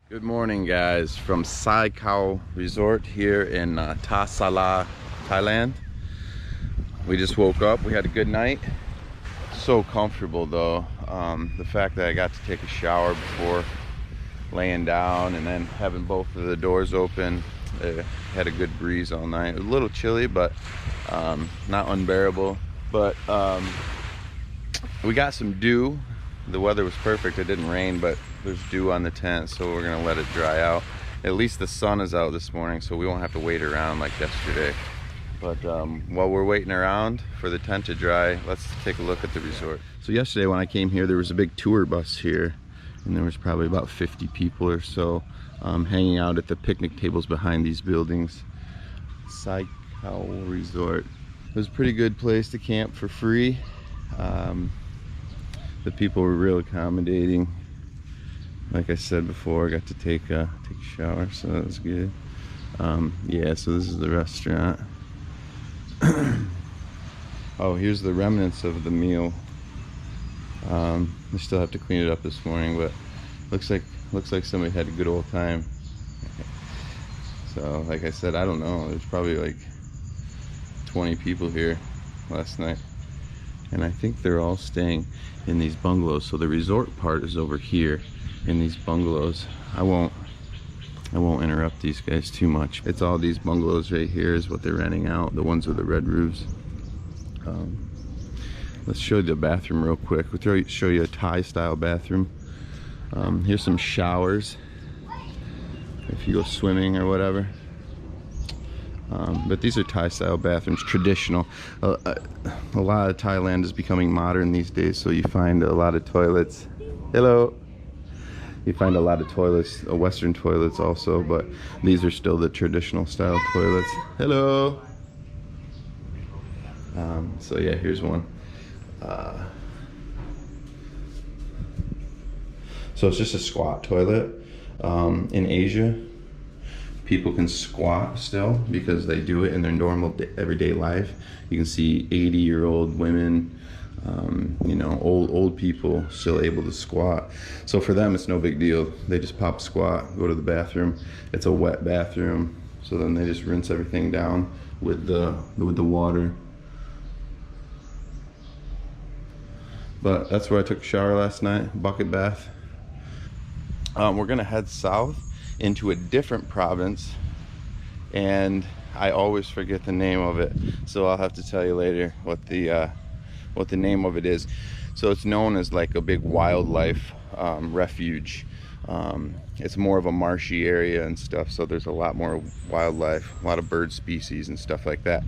Good morning, guys, from Sai Kaew Resort here in Tha Sala I, Thailand. We just woke up. We had a good night. So comfortable though. The fact that I got to take a shower before laying down and then having both of the doors open. Had a good breeze all night. It was a little chilly, but not unbearable. But we got some dew. The weather was perfect. It didn't rain, but there's dew on the tent, so we're gonna let it dry out. At least the sun is out this morning, so we won't have to wait around like yesterday. But while we're waiting around for the tent to dry, let's take a look at the resort. So yesterday when I came here, there was a big tour bus here, and there was probably about 50 people or so hanging out at the picnic tables behind these buildings. Sai Kaew Resort. It was a pretty good place to camp for free. The people were real accommodating. Like I said before, I got to take a shower, so that was good. Yeah, so this is the restaurant. Oh, here's the remnants of the meal. We still have to clean it up this morning, but looks like somebody had a good old time. So, like I said, I don't know. There's probably like 20 people here last night, and I think they're all staying in these bungalows. So the resort part is over here in these bungalows. I won't interrupt these guys too much. It's all these bungalows right here is what they're renting out, the ones with the red roofs. Let's show you the bathroom real quick. We'll show you a Thai style bathroom. Here's some showers if you go swimming or whatever. But these are Thai style bathrooms, traditional. A lot of Thailand is becoming modern these days, so you find a lot of toilets. Hello. You find a lot of toilets, Western toilets also, but these are still the traditional style toilets. Hello. So yeah, here's one. So it's just a squat toilet. In Asia, people can squat still because they do it in their normal everyday life. You can see 80-year-old women, you know, old people still able to squat. So for them, it's no big deal. They just pop squat, go to the bathroom. It's a wet bathroom, so then they just rinse everything down with the water. But that's where I took a shower last night, bucket bath. We're gonna head south into a different province, and I always forget the name of it, so I'll have to tell you later what the name of it is. So it's known as like a big wildlife refuge. It's more of a marshy area and stuff, so there's a lot more wildlife, a lot of bird species and stuff like that.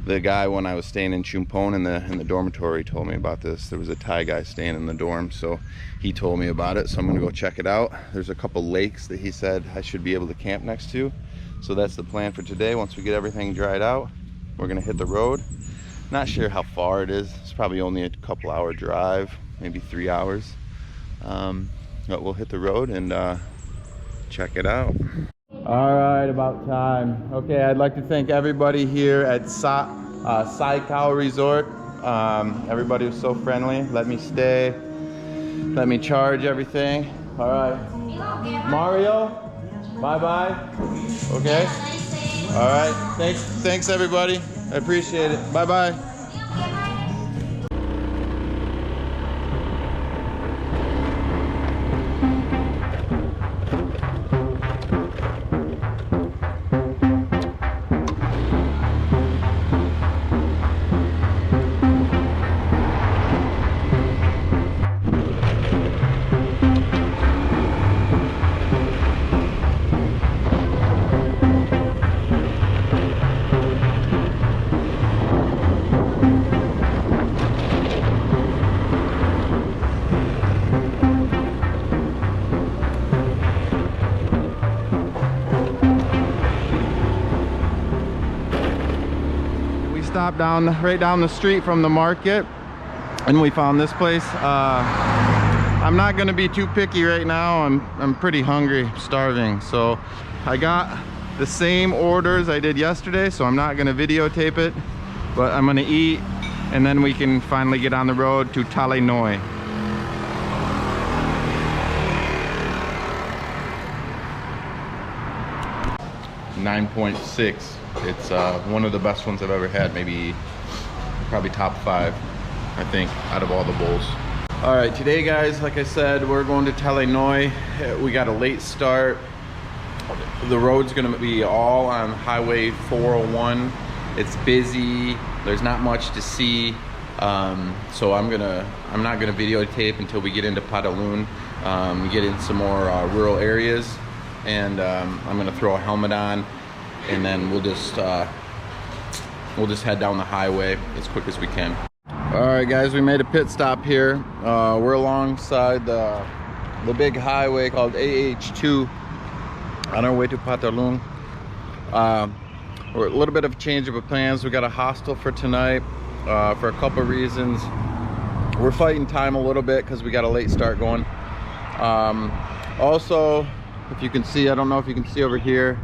The guy, when I was staying in Chumpon in the dormitory, told me about this. There was a Thai guy staying in the dorm, so he told me about it, so I'm gonna go check it out. There's a couple lakes that he said I should be able to camp next to, so that's the plan for today. Once we get everything dried out, we're gonna hit the road. Not sure how far it is. It's probably only a couple hour drive, maybe 3 hours, but we'll hit the road and check it out. All right, about time. Okay, I'd like to thank everybody here at Sai Kaew Resort. Everybody was so friendly. Let me stay. Let me charge everything. All right. Mario, bye-bye. Okay. All right. Thanks everybody. I appreciate it. Bye-bye. Stopped right down the street from the market, and we found this place. I'm not gonna be too picky right now. I'm pretty hungry, starving, so I got the same orders I did yesterday, so I'm not gonna videotape it, but I'm gonna eat, and then we can finally get on the road to Thale Noi. 9.6. It's one of the best ones I've ever had, maybe probably top 5, I think, out of all the bowls. All right, today guys, like I said, we're going to Thale Noi. We got a late start. The road's gonna be all on Highway 401. It's busy, there's not much to see. So I'm not gonna videotape until we get into Phattalung, get in some more rural areas, and I'm gonna throw a helmet on, and then we'll just head down the highway as quick as we can. All right, guys, we made a pit stop here. We're alongside the big highway called AH2 on our way to Phattalung. We're a little bit of a change of plans. We got a hostel for tonight for a couple of reasons. We're fighting time a little bit because we got a late start going. Also, if you can see, I don't know if you can see over here,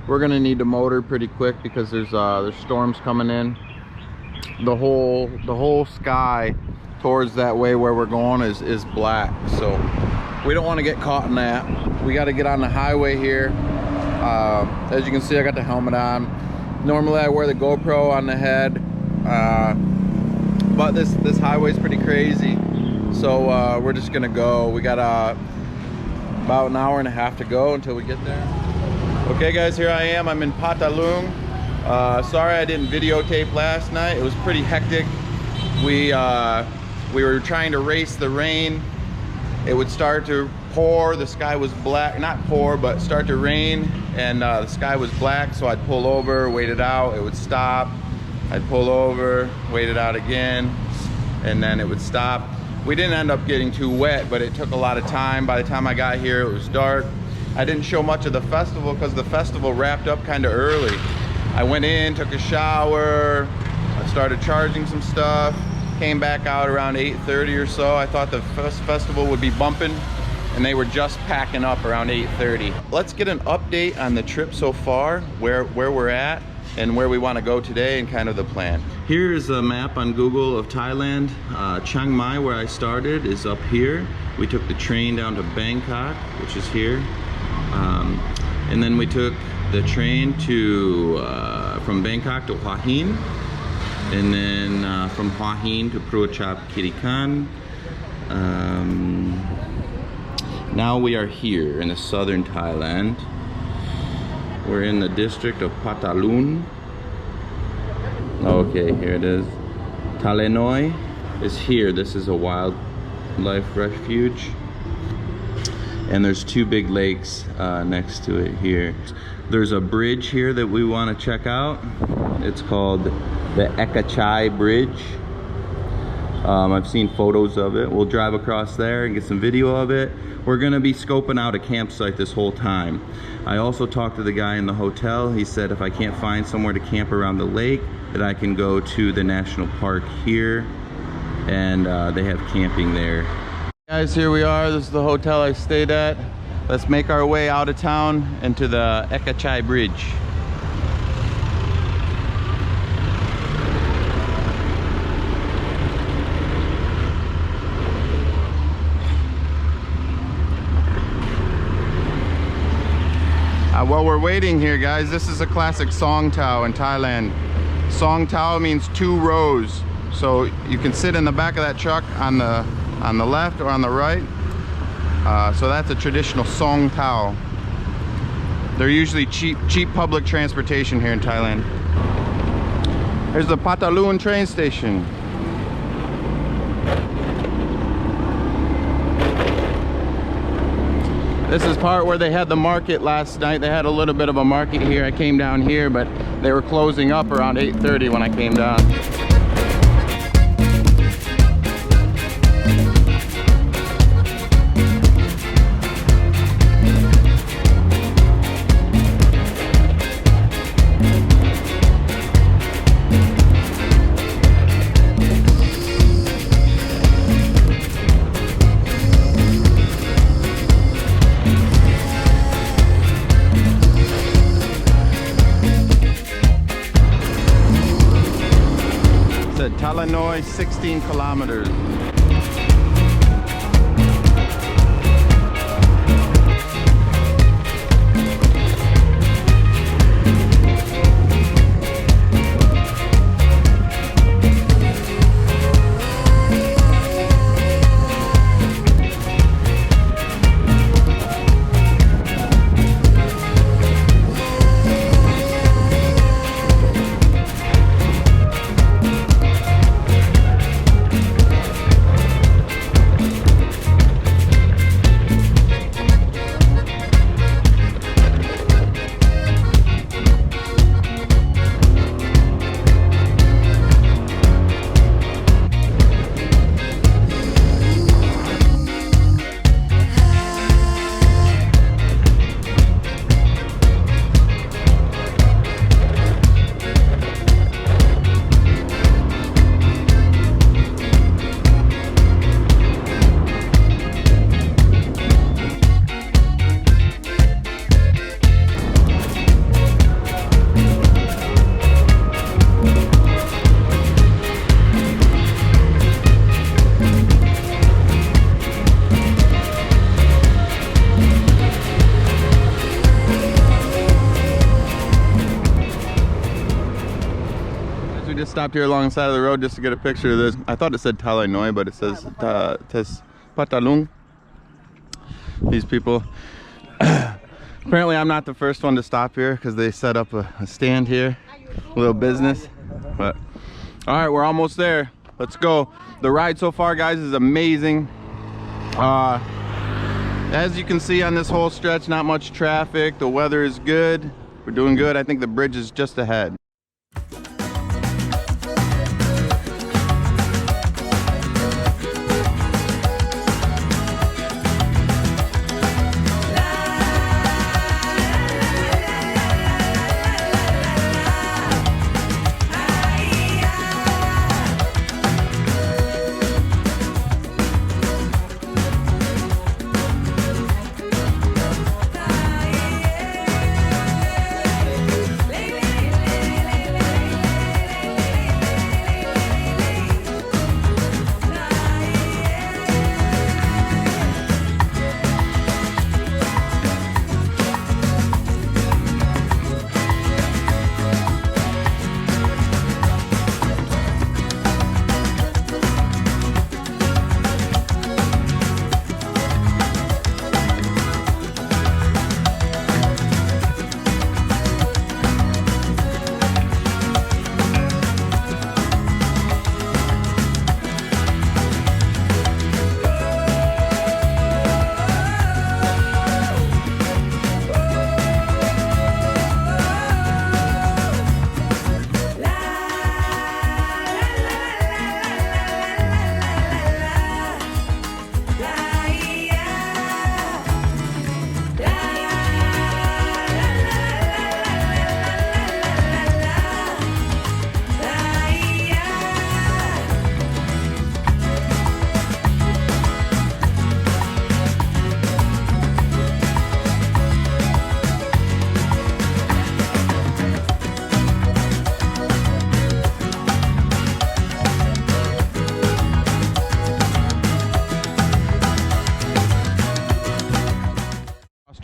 we're gonna need to motor pretty quick because there's storms coming in. The whole sky towards that way where we're going is black, so we don't want to get caught in that. We got to get on the highway here. As you can see, I got the helmet on. Normally I wear the GoPro on the head, but this highway is pretty crazy, so we're just gonna go. We got about an hour and a half to go until we get there. Okay guys, here I am. I'm in Phattalung. Sorry I didn't videotape last night. It was pretty hectic. We were trying to race the rain. It would start to pour, the sky was black, not pour, but start to rain, and the sky was black, so I'd pull over, wait it out, it would stop. I'd pull over, wait it out again, and then it would stop. We didn't end up getting too wet, but it took a lot of time. By the time I got here, it was dark. I didn't show much of the festival because the festival wrapped up kind of early. I went in, took a shower, I started charging some stuff, came back out around 8:30 or so. I thought the festival would be bumping, and they were just packing up around 8:30. Let's get an update on the trip so far, where we're at and where we want to go today, and kind of the plan. Here is a map on Google of Thailand. Chiang Mai, where I started, is up here. We took the train down to Bangkok, which is here, and then we took the train to from Bangkok to Hua Hin, and then from Hua Hin to Prachuap Khiri Khan. Now we are here in the southern Thailand. We're in the district of Phattalung. Okay, here it is. Thale Noi is here. This is a wildlife refuge, and there's 2 big lakes next to it here. There's a bridge here that we want to check out. It's called the Ekachai Bridge. I've seen photos of it. We'll drive across there and get some video of it. We're gonna be scoping out a campsite this whole time. I also talked to the guy in the hotel. He said if I can't find somewhere to camp around the lake, that I can go to the national park here, and they have camping there. Guys, here we are. This is the hotel I stayed at. Let's make our way out of town and to the Ekachai Bridge. While we're waiting here, guys, this is a classic song tao in Thailand. Song tao means 2 rows. So you can sit in the back of that truck on the left or on the right. So that's a traditional song tao. They're usually cheap public transportation here in Thailand. Here's the Phattalung train station. This is part where they had the market last night. They had a little bit of a market here. I came down here, but they were closing up around 8:30 when I came down. Thale Noi, 16 kilometers. stopped here along the side of the road just to get a picture of this. I thought it said Thale Noi, but it says Phattalung. These people. Apparently I'm not the first one to stop here because they set up a stand here, a little business. But all right, we're almost there. Let's go. The ride so far, guys, is amazing. As you can see on this whole stretch, not much traffic. The weather is good. We're doing good. I think the bridge is just ahead.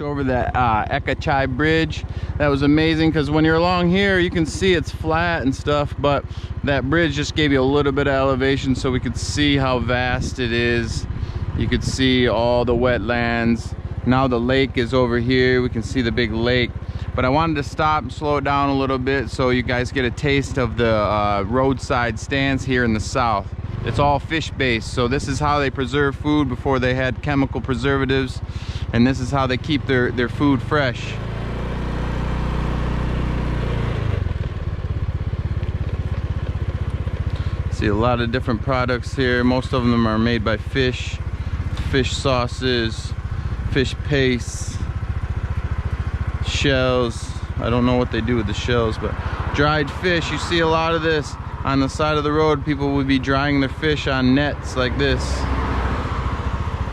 Over that Ekachai Bridge. That was amazing because when you're along here you can see it's flat and stuff, but that bridge just gave you a little bit of elevation so we could see how vast it is. You could see all the wetlands. Now the lake is over here. We can see the big lake, but I wanted to stop and slow it down a little bit so you guys get a taste of the roadside stands here in the south. It's all fish based, so this is how they preserve food before they had chemical preservatives, and this is how they keep their food fresh. See a lot of different products here. Most of them are made by fish sauces, fish pastes, shells. I don't know what they do with the shells, but dried fish. You see a lot of this on the side of the road. People would be drying their fish on nets like this.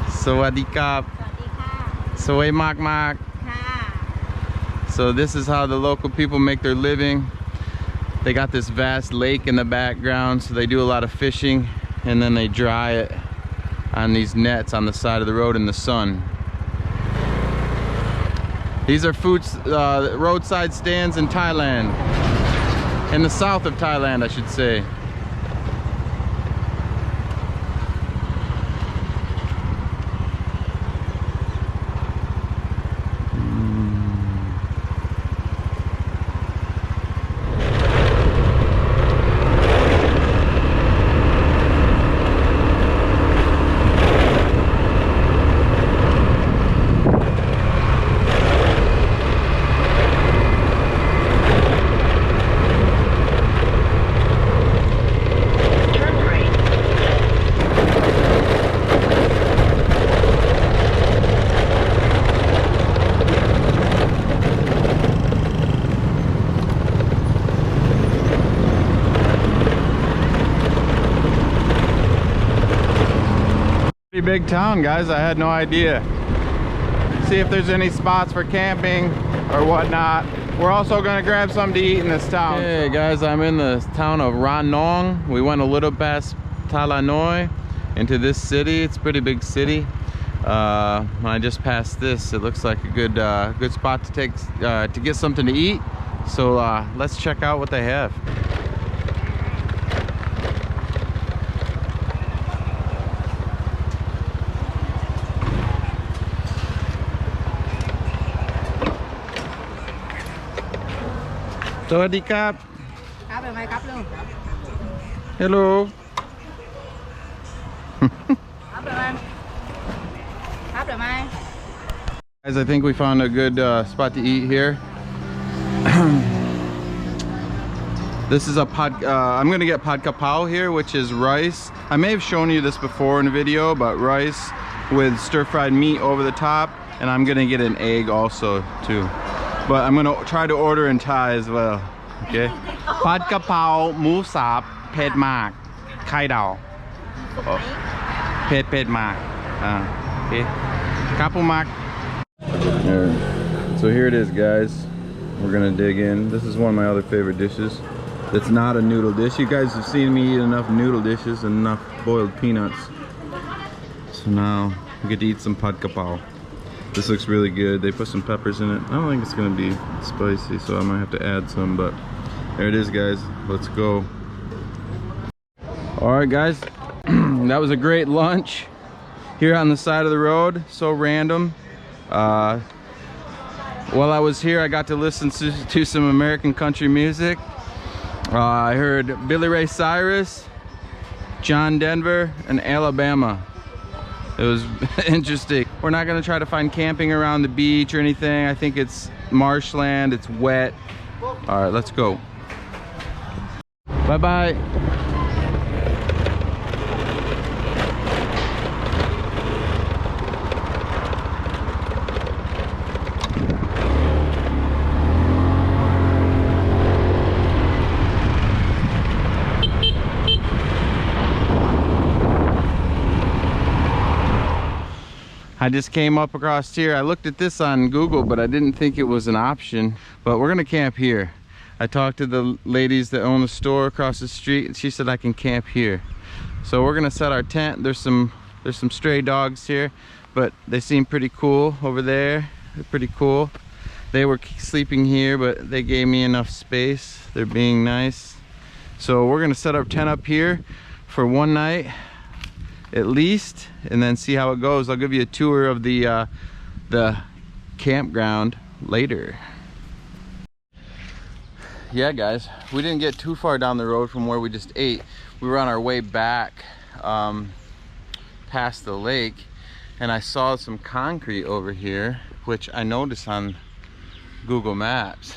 Sawadee Kap. Saway Mak Mak. So this is how the local people make their living. They got this vast lake in the background, so they do a lot of fishing and then they dry it on these nets on the side of the road in the sun. These are roadside stands in Thailand. In the south of Thailand, I should say. Big town, guys. I had no idea. See if there's any spots for camping or whatnot. We're also gonna grab something to eat in this town. Hey guys, I'm in the town of Ranong. We went a little past Thale Noi into this city. It's a pretty big city. I just passed this. It looks like a good spot to take to get something to eat. So let's check out what they have. สวัสดีครับ ครับเป็นไงครับลุง Hello. ครับเป็นไงครับเป็นไง Guys, I think we found a good spot to eat here. This is a I'm gonna get Pad Krapow here, which is rice. I may have shown you this before in a video, but rice with stir-fried meat over the top, and I'm gonna get an egg also too. But I'm gonna try to order in Thai as well. Okay. Pad Krapow, Mu Sap, Ped Mak, Khai Dao. Ped Mak. Okay. Kapu Mak. So here it is, guys. We're gonna dig in. This is one of my other favorite dishes. It's not a noodle dish. You guys have seen me eat enough noodle dishes and enough boiled peanuts. So now we get to eat some Pad Krapow. This looks really good. They put some peppers in it. I don't think it's gonna be spicy, so I might have to add some, but there it is, guys. Let's go. All right, guys. That was a great lunch here on the side of the road. So random. While I was here, I got to listen to some American country music. I heard Billy Ray Cyrus, John Denver, and Alabama. It was interesting. We're not gonna try to find camping around the beach or anything. I think it's marshland, it's wet. All right, let's go. Bye-bye. I just came up across here. I looked at this on Google, but I didn't think it was an option. But we're gonna camp here. I talked to the ladies that own the store across the street, and she said I can camp here. So we're gonna set our tent. There's some stray dogs here, but they seem pretty cool over there. They're pretty cool. They were sleeping here, but they gave me enough space. They're being nice. So we're gonna set our tent up here for one night at least, and then see how it goes. I'll give you a tour of the campground later. Yeah, guys, we didn't get too far down the road from where we just ate. We were on our way back past the lake, and I saw some concrete over here, which I noticed on Google Maps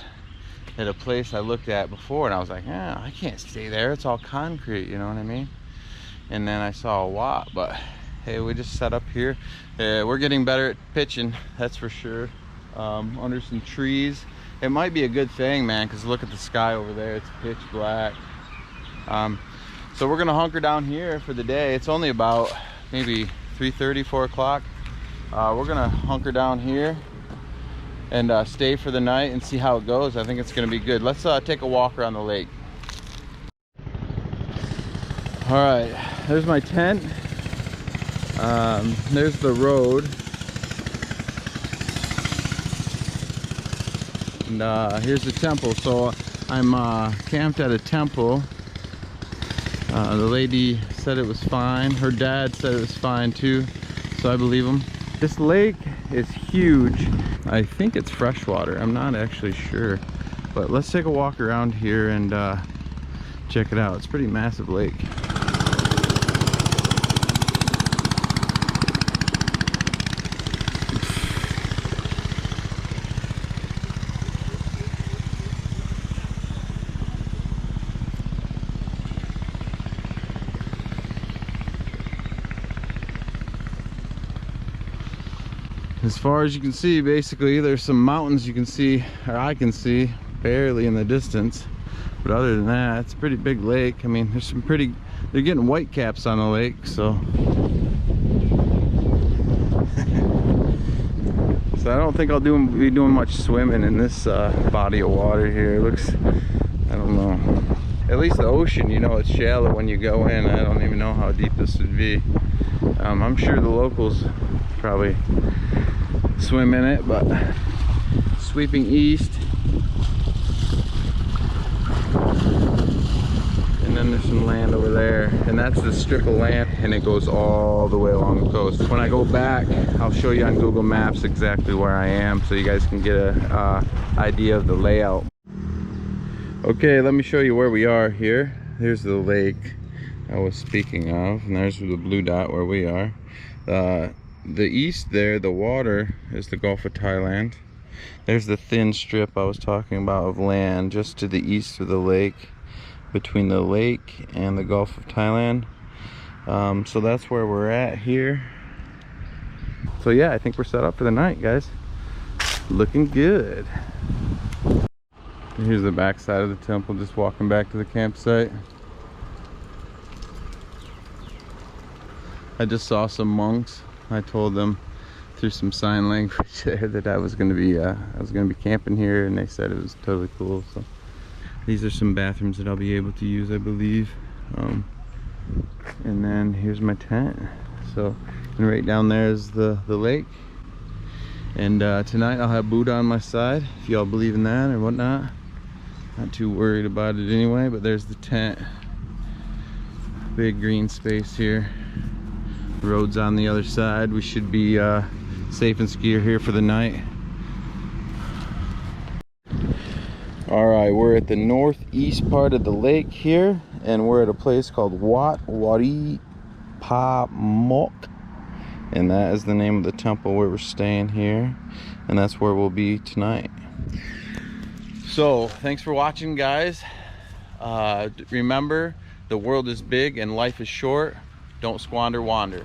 at a place I looked at before, and I was like, yeah, I can't stay there. It's all concrete, you know what I mean? And then I saw a lot, but hey, we just set up here. We're getting better at pitching, that's for sure. Under some trees. It might be a good thing, man, because look at the sky over there. It's pitch black. So we're gonna hunker down here for the day. It's only about maybe 3:30, 4 o'clock. We're gonna hunker down here and stay for the night and see how it goes. I think it's gonna be good. Let's take a walk around the lake. All right, there's my tent. There's the road. And here's the temple. So I'm camped at a temple. The lady said it was fine. Her dad said it was fine too, so I believe him. This lake is huge. I think it's freshwater. I'm not actually sure. But let's take a walk around here and check it out. It's a pretty massive lake. As far as you can see, basically there's some mountains you can see, or I can see barely in the distance, but other than that, it's a pretty big lake. I mean, there's some pretty, they're getting white caps on the lake, so so I don't think I'll be doing much swimming in this body of water here. It looks, I don't know, at least the ocean, you know, it's shallow when you go in. I don't even know how deep this would be. I'm sure the locals probably swim in it, but sweeping east, and then there's some land over there, and that's the strip of land, and it goes all the way along the coast. When I go back, I'll show you on Google Maps exactly where I am, so you guys can get a idea of the layout. Okay, let me show you where we are here. Here's the lake I was speaking of, and there's the blue dot where we are. The east there, the water, is the Gulf of Thailand. There's the thin strip I was talking about of land just to the east of the lake, between the lake and the Gulf of Thailand. So that's where we're at here. So yeah, I think we're set up for the night, guys. Looking good. Here's the back side of the temple, just walking back to the campsite. I just saw some monks. I told them through some sign language there that I was gonna be camping here, and they said it was totally cool. So these are some bathrooms that I'll be able to use, I believe. And then here's my tent. So, and right down there is the lake. And tonight I'll have Buddha on my side, if y'all believe in that or whatnot. Not too worried about it anyway, but there's the tent. Big green space here. Road's on the other side. We should be safe and secure here for the night. All right, we're at the northeast part of the lake here, and we're at a place called Wat Wari Pa Mok, and that is the name of the temple where we're staying here, and that's where we'll be tonight. So thanks for watching, guys. Remember, the world is big and life is short. Don't squander wander.